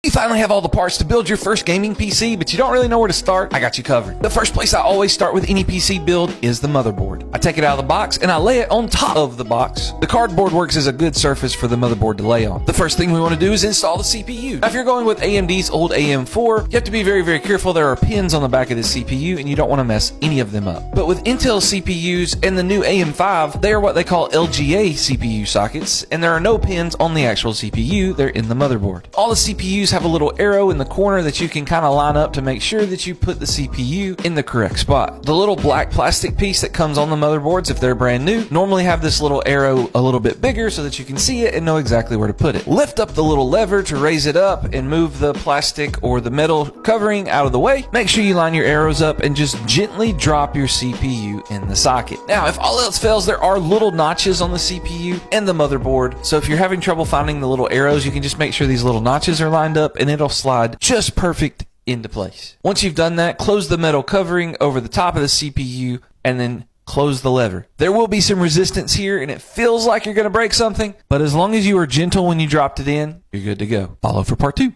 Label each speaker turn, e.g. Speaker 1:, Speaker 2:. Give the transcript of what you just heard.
Speaker 1: You finally have all the parts to build your first gaming PC, but you don't really know where to start? I got you covered. The first place I always start with any PC build is the motherboard. I take it out of the box and I lay it on top of the box. The cardboard works as a good surface for the motherboard to lay on. The first thing we want to do is install the CPU. Now, if you're going with AMD's old AM4, you have to be very, very careful. There are pins on the back of the CPU and you don't want to mess any of them up. But with Intel CPUs and the new AM5, they are what they call LGA CPU sockets, and there are no pins on the actual CPU, they're in the motherboard. All the CPUs have a little arrow in the corner that you can kind of line up to make sure that you put the CPU in the correct spot. The little black plastic piece that comes on the motherboards, if they're brand new, normally have this little arrow a little bit bigger so that you can see it and know exactly where to put it. Lift up the little lever to raise it up and move the plastic or the metal covering out of the way. Make sure you line your arrows up and just gently drop your CPU in the socket. Now, if all else fails, there are little notches on the CPU and the motherboard, so if you're having trouble finding the little arrows, you can just make sure these little notches are lined up and it'll slide just perfect into place. Once you've done that, close the metal covering over the top of the CPU and then close the lever. There will be some resistance here and it feels like you're going to break something, but as long as you are gentle when you dropped it in, you're good to go. Follow for part 2.